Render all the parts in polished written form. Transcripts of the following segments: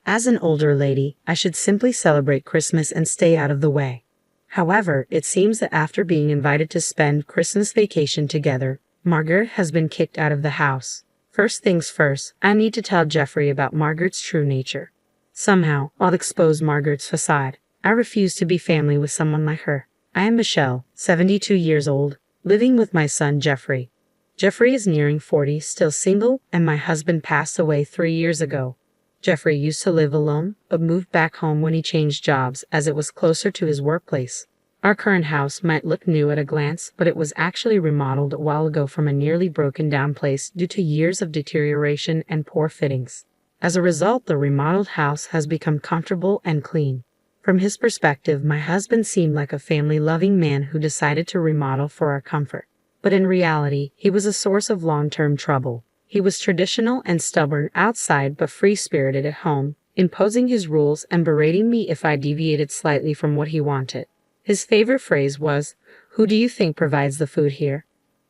As an older lady, I should simply celebrate Christmas and stay out of the way. However, it seems that after being invited to spend Christmas vacation together, Margaret has been kicked out of the house. First things first, I need to tell Jeffrey about Margaret's true nature. Somehow, I'll expose Margaret's facade. I refuse to be family with someone like her. I am Michelle, 72 years old, living with my son Jeffrey. Jeffrey is nearing 40, still single, and my husband passed away 3 years ago. Jeffrey used to live alone, but moved back home when he changed jobs as it was closer to his workplace. Our current house might look new at a glance, but it was actually remodeled a while ago from a nearly broken down place due to years of deterioration and poor fittings. As a result, the remodeled house has become comfortable and clean. From his perspective, my husband seemed like a family-loving man who decided to remodel for our comfort. But in reality, he was a source of long-term trouble. He was traditional and stubborn outside but free-spirited at home, imposing his rules and berating me if I deviated slightly from what he wanted. His favorite phrase was, "Who do you think provides the food here?"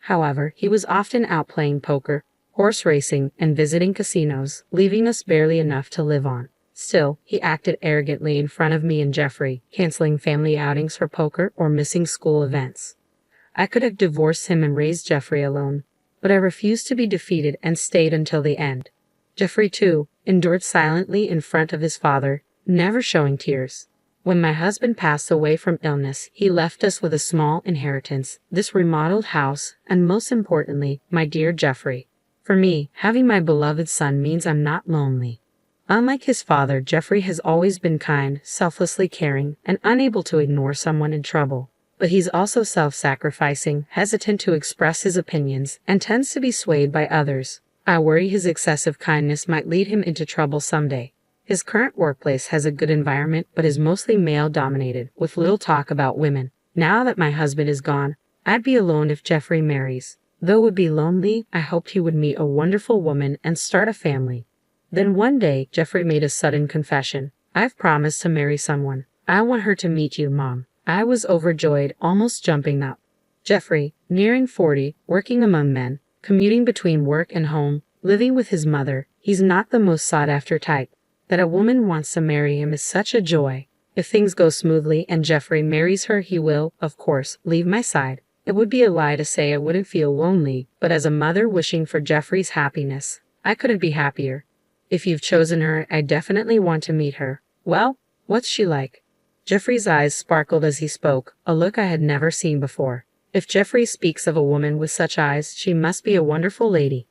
However, he was often out playing poker, horse racing, and visiting casinos, leaving us barely enough to live on. Still, he acted arrogantly in front of me and Jeffrey, canceling family outings for poker or missing school events. I could have divorced him and raised Jeffrey alone, but I refused to be defeated and stayed until the end. Jeffrey, too, endured silently in front of his father, never showing tears. When my husband passed away from illness, he left us with a small inheritance, this remodeled house, and most importantly, my dear Jeffrey. For me, having my beloved son means I'm not lonely. Unlike his father, Jeffrey has always been kind, selflessly caring, and unable to ignore someone in trouble. But he's also self-sacrificing, hesitant to express his opinions, and tends to be swayed by others. I worry his excessive kindness might lead him into trouble someday. His current workplace has a good environment but is mostly male-dominated, with little talk about women. Now that my husband is gone, I'd be alone if Jeffrey marries. Though it would be lonely, I hoped he would meet a wonderful woman and start a family. Then one day, Jeffrey made a sudden confession. "I've promised to marry someone. I want her to meet you, Mom." I was overjoyed, almost jumping up. Jeffrey, nearing 40, working among men, commuting between work and home, living with his mother, he's not the most sought-after type. That a woman wants to marry him is such a joy. If things go smoothly and Jeffrey marries her, he will, of course, leave my side. It would be a lie to say I wouldn't feel lonely, but as a mother wishing for Jeffrey's happiness, I couldn't be happier. If you've chosen her, I definitely want to meet her. Well, what's she like? Jeffrey's eyes sparkled as he spoke, a look I had never seen before. If Jeffrey speaks of a woman with such eyes, she must be a wonderful lady.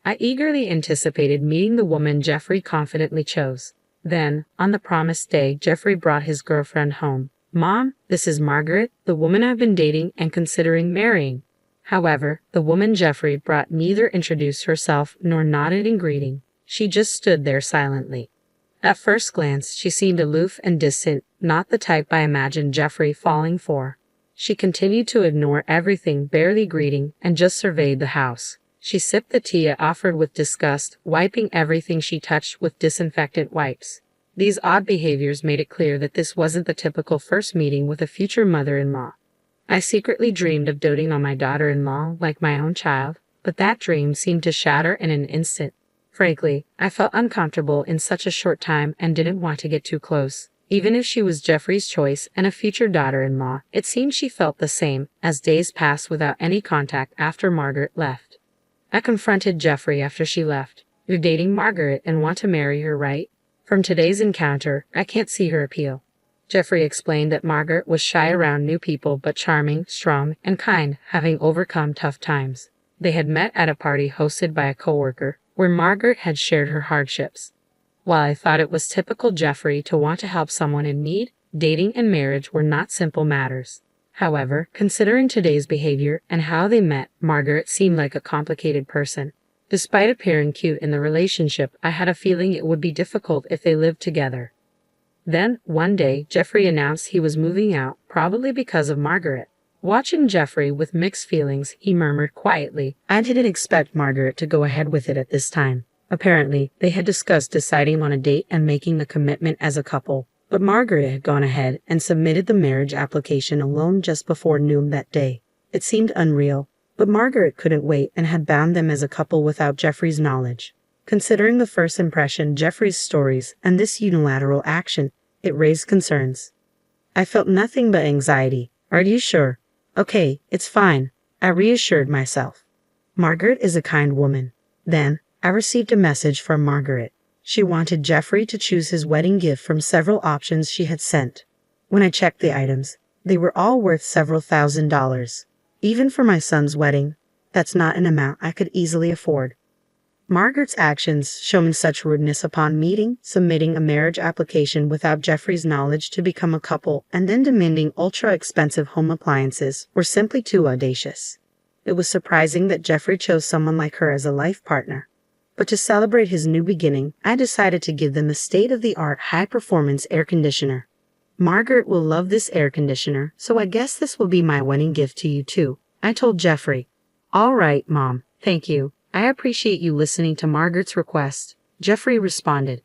I eagerly anticipated meeting the woman Jeffrey confidently chose. Then, on the promised day, Jeffrey brought his girlfriend home. "Mom, this is Margaret, the woman I've been dating and considering marrying." However, the woman Jeffrey brought neither introduced herself nor nodded in greeting. She just stood there silently. At first glance, she seemed aloof and distant, not the type I imagined Jeffrey falling for. She continued to ignore everything, barely greeting, and just surveyed the house. She sipped the tea I offered with disgust, wiping everything she touched with disinfectant wipes. These odd behaviors made it clear that this wasn't the typical first meeting with a future mother-in-law. I secretly dreamed of doting on my daughter-in-law like my own child, but that dream seemed to shatter in an instant. Frankly, I felt uncomfortable in such a short time and didn't want to get too close. Even if she was Jeffrey's choice and a future daughter-in-law, it seemed she felt the same, as days passed without any contact after Margaret left. I confronted Jeffrey after she left. "You're dating Margaret and want to marry her, right? From today's encounter, I can't see her appeal." Jeffrey explained that Margaret was shy around new people but charming, strong, and kind, having overcome tough times. They had met at a party hosted by a coworker, where Margaret had shared her hardships. While I thought it was typical Jeffrey to want to help someone in need, dating and marriage were not simple matters. However, considering today's behavior and how they met, Margaret seemed like a complicated person. Despite appearing cute in the relationship, I had a feeling it would be difficult if they lived together. Then, one day, Jeffrey announced he was moving out, probably because of Margaret. Watching Jeffrey with mixed feelings, he murmured quietly, "I didn't expect Margaret to go ahead with it at this time." Apparently, they had discussed deciding on a date and making the commitment as a couple. But Margaret had gone ahead and submitted the marriage application alone just before noon that day. It seemed unreal, but Margaret couldn't wait and had bound them as a couple without Jeffrey's knowledge. Considering the first impression, Jeffrey's stories, and this unilateral action, it raised concerns. I felt nothing but anxiety. Are you sure? Okay, it's fine, I reassured myself. Margaret is a kind woman. Then, I received a message from Margaret. She wanted Jeffrey to choose his wedding gift from several options she had sent. When I checked the items, they were all worth several $1,000s. Even for my son's wedding, that's not an amount I could easily afford. Margaret's actions, showing such rudeness upon submitting a marriage application without Jeffrey's knowledge to become a couple, and then demanding ultra-expensive home appliances, were simply too audacious. It was surprising that Jeffrey chose someone like her as a life partner. But to celebrate his new beginning, I decided to give them a state-of-the-art high-performance air conditioner. Margaret will love this air conditioner, so I guess this will be my wedding gift to you too, I told Jeffrey. All right, Mom, thank you. I appreciate you listening to Margaret's request, Jeffrey responded.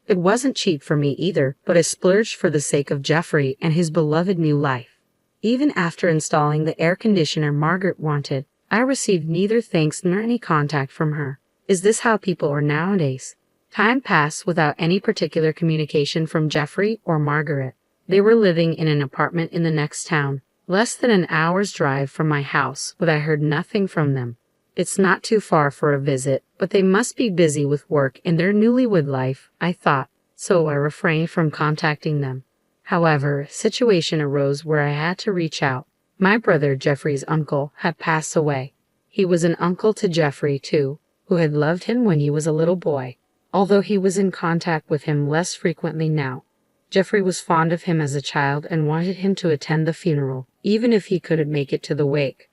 It wasn't cheap for me either, but I splurged for the sake of Jeffrey and his beloved new life. Even after installing the air conditioner Margaret wanted, I received neither thanks nor any contact from her. Is this how people are nowadays? Time passed without any particular communication from Jeffrey or Margaret. They were living in an apartment in the next town, less than an hour's drive from my house, but I heard nothing from them. It's not too far for a visit, but they must be busy with work in their newlywed life, I thought, so I refrained from contacting them. However, a situation arose where I had to reach out. My brother, Jeffrey's uncle, had passed away. He was an uncle to Jeffrey, too, who had loved him when he was a little boy, although he was in contact with him less frequently now. Jeffrey was fond of him as a child and wanted him to attend the funeral, even if he couldn't make it to the wake.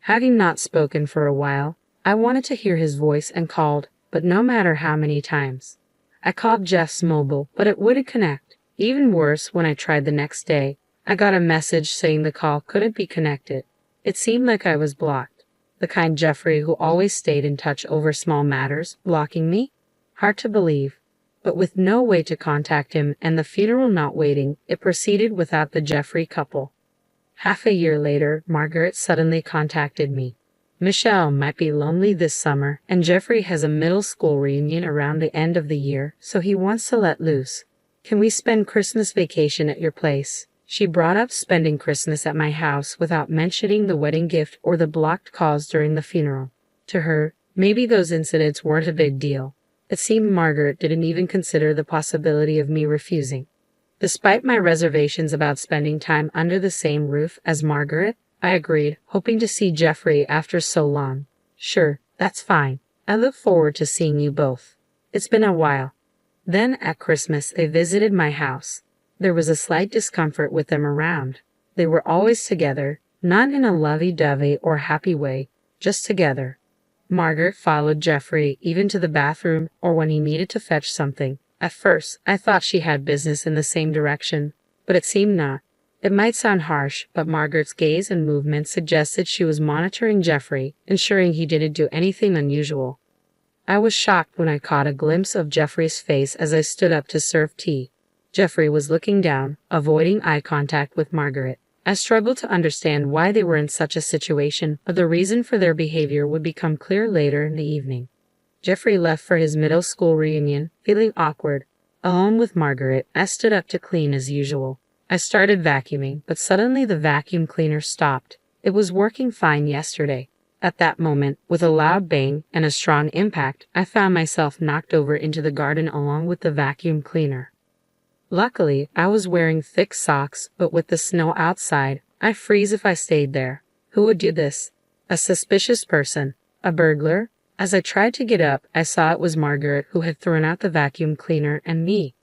Having not spoken for a while, I wanted to hear his voice and called, but no matter how many times. I called Jeff's mobile, but it wouldn't connect. Even worse, when I tried the next day, I got a message saying the call couldn't be connected. It seemed like I was blocked. The kind Jeffrey who always stayed in touch over small matters, blocking me? Hard to believe. But with no way to contact him and the funeral not waiting, it proceeded without the Jeffrey couple. Half a year later, Margaret suddenly contacted me. Michelle might be lonely this summer, and Jeffrey has a middle school reunion around the end of the year, so he wants to let loose. Can we spend Christmas vacation at your place? She brought up spending Christmas at my house without mentioning the wedding gift or the blocked calls during the funeral. To her, maybe those incidents weren't a big deal. It seemed Margaret didn't even consider the possibility of me refusing. Despite my reservations about spending time under the same roof as Margaret, I agreed, hoping to see Jeffrey after so long. Sure, that's fine. I look forward to seeing you both. It's been a while. Then, at Christmas, they visited my house. There was a slight discomfort with them around. They were always together, not in a lovey-dovey or happy way, just together. Margaret followed Jeffrey even to the bathroom or when he needed to fetch something. At first, I thought she had business in the same direction, but it seemed not. It might sound harsh, but Margaret's gaze and movements suggested she was monitoring Jeffrey, ensuring he didn't do anything unusual. I was shocked when I caught a glimpse of Jeffrey's face as I stood up to serve tea. Jeffrey was looking down, avoiding eye contact with Margaret. I struggled to understand why they were in such a situation, but the reason for their behavior would become clear later in the evening. Jeffrey left for his middle school reunion, feeling awkward. Alone with Margaret, I stood up to clean as usual. I started vacuuming, but suddenly the vacuum cleaner stopped. It was working fine yesterday. At that moment, with a loud bang and a strong impact, I found myself knocked over into the garden along with the vacuum cleaner. Luckily, I was wearing thick socks, but with the snow outside, I'd freeze if I stayed there. Who would do this? A suspicious person? A burglar? As I tried to get up, I saw it was Margaret who had thrown out the vacuum cleaner and me.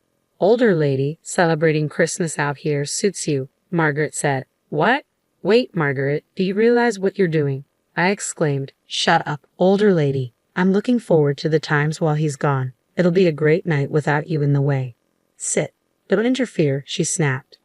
"Older lady, celebrating Christmas out here suits you," Margaret said. "What? Wait, Margaret, do you realize what you're doing?" I exclaimed. "Shut up, older lady. I'm looking forward to the times while he's gone. It'll be a great night without you in the way. Sit. Don't interfere," she snapped.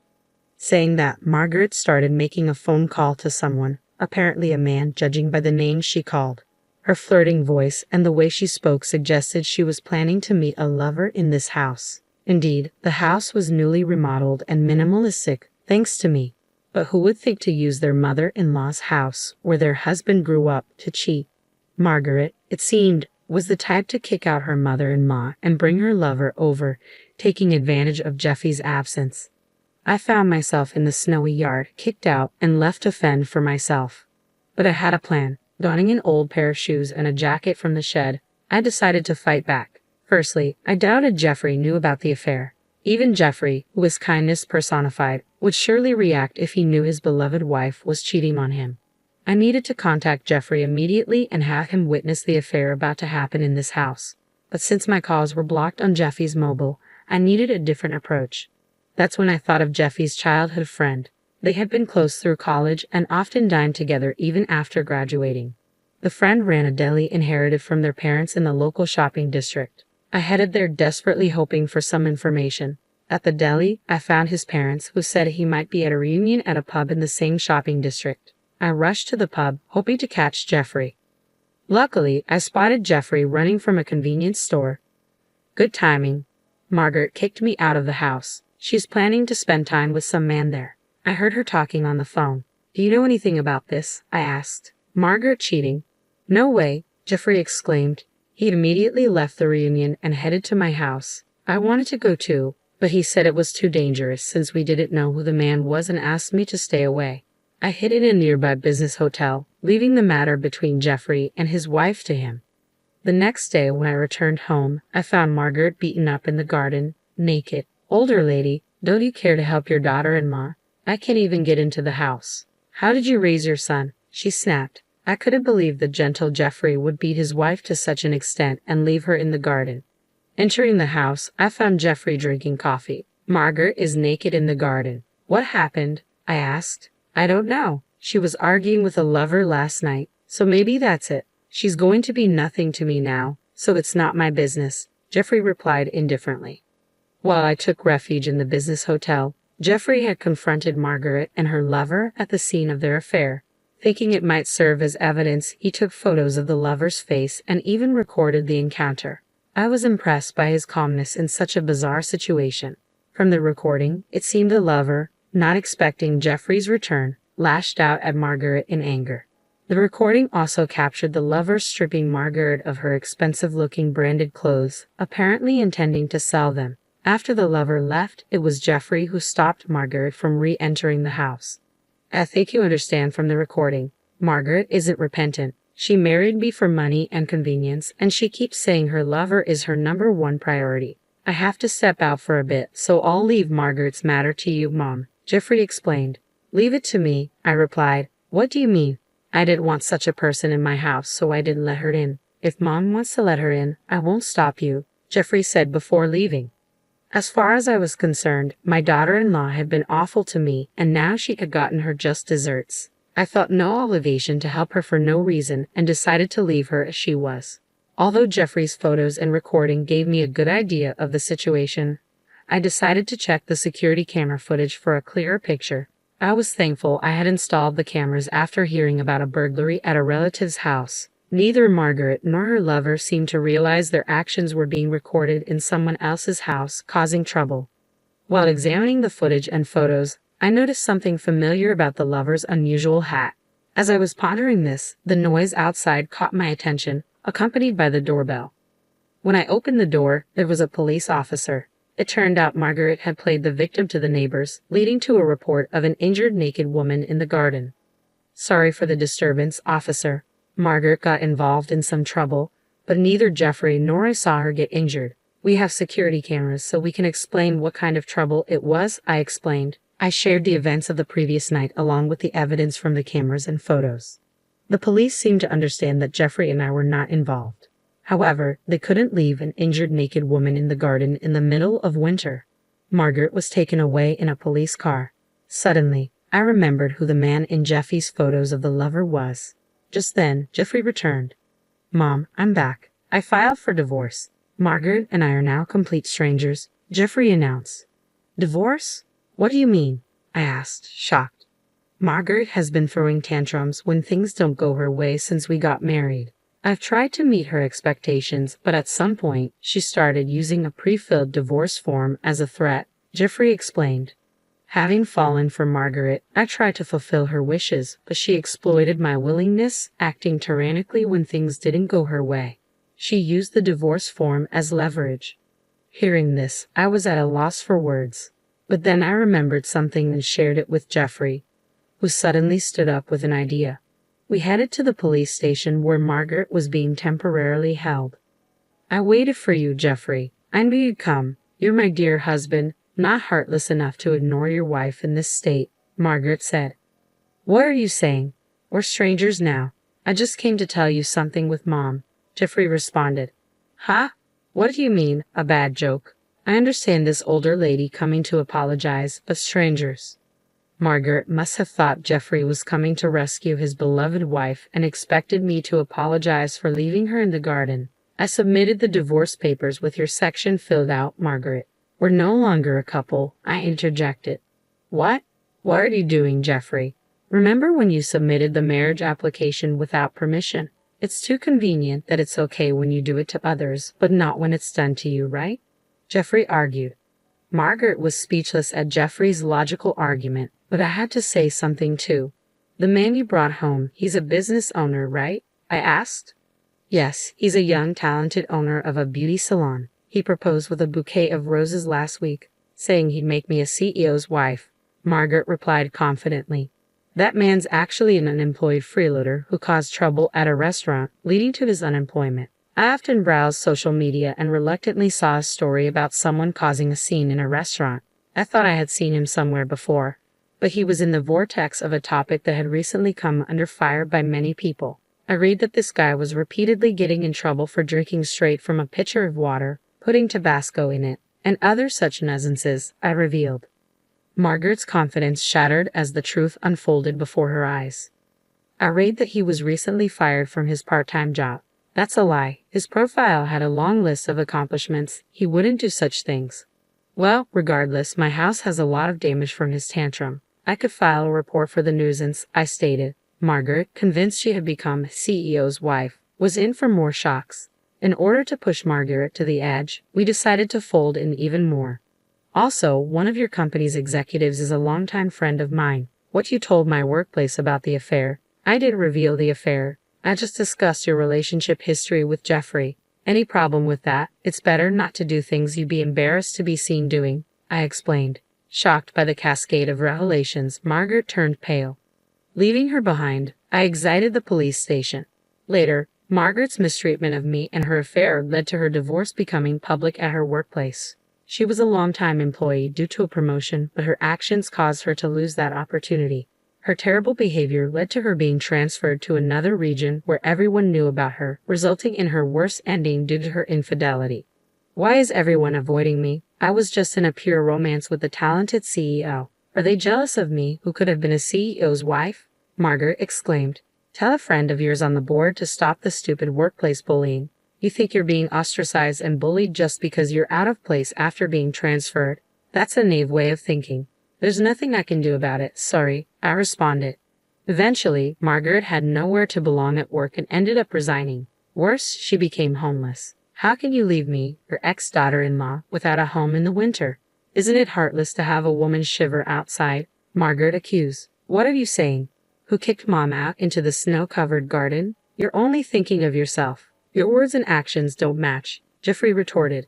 Saying that, Margaret started making a phone call to someone, apparently a man, judging by the names she called. Her flirting voice and the way she spoke suggested she was planning to meet a lover in this house. Indeed, the house was newly remodeled and minimalistic, thanks to me. But who would think to use their mother-in-law's house, where their husband grew up, to cheat? Margaret, it seemed, was the type to kick out her mother-in-law and bring her lover over, taking advantage of Jeffrey's absence. I found myself in the snowy yard, kicked out and left to fend for myself. But I had a plan. Donning an old pair of shoes and a jacket from the shed, I decided to fight back. Firstly, I doubted Jeffrey knew about the affair. Even Jeffrey, who was kindness personified, would surely react if he knew his beloved wife was cheating on him. I needed to contact Jeffrey immediately and have him witness the affair about to happen in this house. But since my calls were blocked on Jeffrey's mobile, I needed a different approach. That's when I thought of Jeffrey's childhood friend. They had been close through college and often dined together even after graduating. The friend ran a deli inherited from their parents in the local shopping district. I headed there desperately hoping for some information. At the deli, I found his parents, who said he might be at a reunion at a pub in the same shopping district. I rushed to the pub, hoping to catch Jeffrey. Luckily, I spotted Jeffrey running from a convenience store. Good timing. Margaret kicked me out of the house. She's planning to spend time with some man there. I heard her talking on the phone. Do you know anything about this? I asked. Margaret cheating? No way, Jeffrey exclaimed. He immediately left the reunion and headed to my house. I wanted to go too, but he said it was too dangerous since we didn't know who the man was and asked me to stay away. I hid in a nearby business hotel, leaving the matter between Jeffrey and his wife to him. The next day when I returned home, I found Margaret beaten up in the garden, naked. Older lady, don't you care to help your daughter-in-law? I can't even get into the house. How did you raise your son? She snapped. I couldn't believe the gentle Jeffrey would beat his wife to such an extent and leave her in the garden. Entering the house, I found Jeffrey drinking coffee. Margaret is naked in the garden. What happened? I asked. I don't know. She was arguing with a lover last night, so maybe that's it. She's going to be nothing to me now, so it's not my business, Jeffrey replied indifferently. While I took refuge in the business hotel, Jeffrey had confronted Margaret and her lover at the scene of their affair. Thinking it might serve as evidence, he took photos of the lover's face and even recorded the encounter. I was impressed by his calmness in such a bizarre situation. From the recording, it seemed the lover, not expecting Jeffrey's return, lashed out at Margaret in anger. The recording also captured the lover stripping Margaret of her expensive-looking branded clothes, apparently intending to sell them. After the lover left, it was Jeffrey who stopped Margaret from re-entering the house. I think you understand from the recording. Margaret isn't repentant. She married me for money and convenience, and she keeps saying her lover is her number one priority. I have to step out for a bit, so I'll leave Margaret's matter to you, Mom, Jeffrey explained. Leave it to me, I replied. What do you mean? I didn't want such a person in my house, so I didn't let her in. If Mom wants to let her in, I won't stop you, Jeffrey said before leaving. As far as I was concerned, my daughter-in-law had been awful to me, and now she had gotten her just desserts. I felt no obligation to help her for no reason and decided to leave her as she was. Although Jeffrey's photos and recording gave me a good idea of the situation, I decided to check the security camera footage for a clearer picture. I was thankful I had installed the cameras after hearing about a burglary at a relative's house. Neither Margaret nor her lover seemed to realize their actions were being recorded in someone else's house, causing trouble. While examining the footage and photos, I noticed something familiar about the lover's unusual hat. As I was pondering this, the noise outside caught my attention, accompanied by the doorbell. When I opened the door, there was a police officer. It turned out Margaret had played the victim to the neighbors, leading to a report of an injured naked woman in the garden. Sorry for the disturbance, officer. Margaret got involved in some trouble, but neither Jeffrey nor I saw her get injured. We have security cameras so we can explain what kind of trouble it was, I explained. I shared the events of the previous night along with the evidence from the cameras and photos. The police seemed to understand that Jeffrey and I were not involved. However, they couldn't leave an injured naked woman in the garden in the middle of winter. Margaret was taken away in a police car. Suddenly, I remembered who the man in Jeffrey's photos of the lover was. Just then, Jeffrey returned. Mom, I'm back. I filed for divorce. Margaret and I are now complete strangers, Jeffrey announced. Divorce? What do you mean? I asked, shocked. Margaret has been throwing tantrums when things don't go her way since we got married. I've tried to meet her expectations, but at some point, she started using a pre-filled divorce form as a threat, Jeffrey explained. Having fallen for Margaret, I tried to fulfill her wishes, but she exploited my willingness, acting tyrannically when things didn't go her way. She used the divorce form as leverage. Hearing this, I was at a loss for words. But then I remembered something and shared it with Jeffrey, who suddenly stood up with an idea. We headed to the police station where Margaret was being temporarily held. I waited for you, Jeffrey. I knew you'd come. You're my dear husband, not heartless enough to ignore your wife in this state, Margaret said. What are you saying? We're strangers now. I just came to tell you something with Mom, Jeffrey responded. Huh? What do you mean, a bad joke? I understand this older lady coming to apologize, but strangers. Margaret must have thought Jeffrey was coming to rescue his beloved wife and expected me to apologize for leaving her in the garden. I submitted the divorce papers with your section filled out, Margaret. We're no longer a couple, I interjected. What? What are you doing, Jeffrey? Remember when you submitted the marriage application without permission? It's too convenient that it's okay when you do it to others, but not when it's done to you, right? Jeffrey argued. Margaret was speechless at Jeffrey's logical argument, but I had to say something too. The man you brought home, he's a business owner, right? I asked. Yes, he's a young, talented owner of a beauty salon. He proposed with a bouquet of roses last week, saying he'd make me a CEO's wife, Margaret replied confidently. That man's actually an unemployed freeloader who caused trouble at a restaurant, leading to his unemployment. I often browsed social media and reluctantly saw a story about someone causing a scene in a restaurant. I thought I had seen him somewhere before, but he was in the vortex of a topic that had recently come under fire by many people. I read that this guy was repeatedly getting in trouble for drinking straight from a pitcher of water, putting Tabasco in it, and other such nuisances, I revealed. Margaret's confidence shattered as the truth unfolded before her eyes. I read that he was recently fired from his part-time job. That's a lie. His profile had a long list of accomplishments. He wouldn't do such things. Well, regardless, my house has a lot of damage from his tantrum. I could file a report for the nuisance, I stated. Margaret, convinced she had become CEO's wife, was in for more shocks. In order to push Margaret to the edge, we decided to fold in even more. Also, one of your company's executives is a longtime friend of mine. What you told my workplace about the affair, I didn't reveal the affair. I just discussed your relationship history with Jeffrey. Any problem with that? It's better not to do things you'd be embarrassed to be seen doing, I explained. Shocked by the cascade of revelations, Margaret turned pale. Leaving her behind, I exited the police station. Later, Margaret's mistreatment of me and her affair led to her divorce becoming public at her workplace. She was a long-time employee due to a promotion, but her actions caused her to lose that opportunity. Her terrible behavior led to her being transferred to another region where everyone knew about her, resulting in her worst ending due to her infidelity. Why is everyone avoiding me? I was just in a pure romance with a talented CEO. Are they jealous of me, who could have been a CEO's wife? Margaret exclaimed. Tell a friend of yours on the board to stop the stupid workplace bullying. You think you're being ostracized and bullied just because you're out of place after being transferred? That's a naive way of thinking. There's nothing I can do about it, sorry, I responded. Eventually, Margaret had nowhere to belong at work and ended up resigning. Worse, she became homeless. How can you leave me, your ex-daughter-in-law, without a home in the winter? Isn't it heartless to have a woman shiver outside? Margaret accused. What are you saying? Who kicked Mom out into the snow-covered garden? You're only thinking of yourself. Your words and actions don't match, Jeffrey retorted.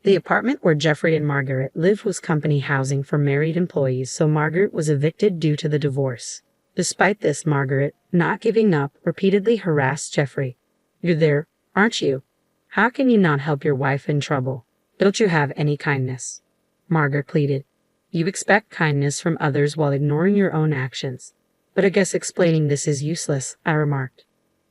The apartment where Jeffrey and Margaret lived was company housing for married employees, so Margaret was evicted due to the divorce. Despite this, Margaret, not giving up, repeatedly harassed Jeffrey. You're there, aren't you? How can you not help your wife in trouble? Don't you have any kindness? Margaret pleaded. You expect kindness from others while ignoring your own actions. But I guess explaining this is useless, I remarked.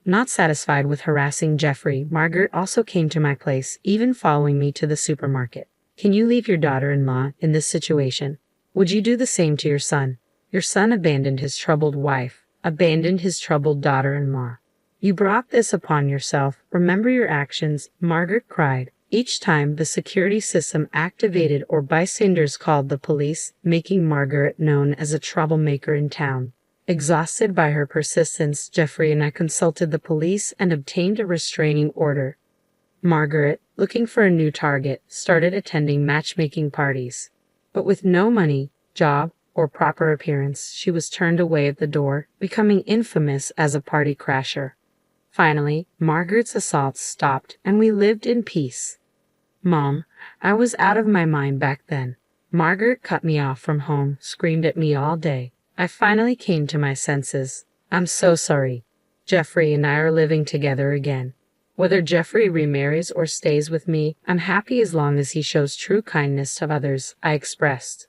Not satisfied with harassing Jeffrey, Margaret also came to my place, even following me to the supermarket. Can you leave your daughter-in-law in this situation? Would you do the same to your son? Your son abandoned his troubled wife, abandoned his troubled daughter-in-law. You brought this upon yourself. Remember your actions, Margaret cried. Each time the security system activated or bystanders called the police, making Margaret known as a troublemaker in town. Exhausted by her persistence, Jeffrey and I consulted the police and obtained a restraining order. Margaret, looking for a new target, started attending matchmaking parties. But with no money, job, or proper appearance, she was turned away at the door, becoming infamous as a party crasher. Finally, Margaret's assaults stopped and we lived in peace. Mom, I was out of my mind back then. Margaret cut me off from home, screamed at me all day. I finally came to my senses. I'm so sorry. Jeffrey and I are living together again. Whether Jeffrey remarries or stays with me, I'm happy as long as he shows true kindness to others, I expressed.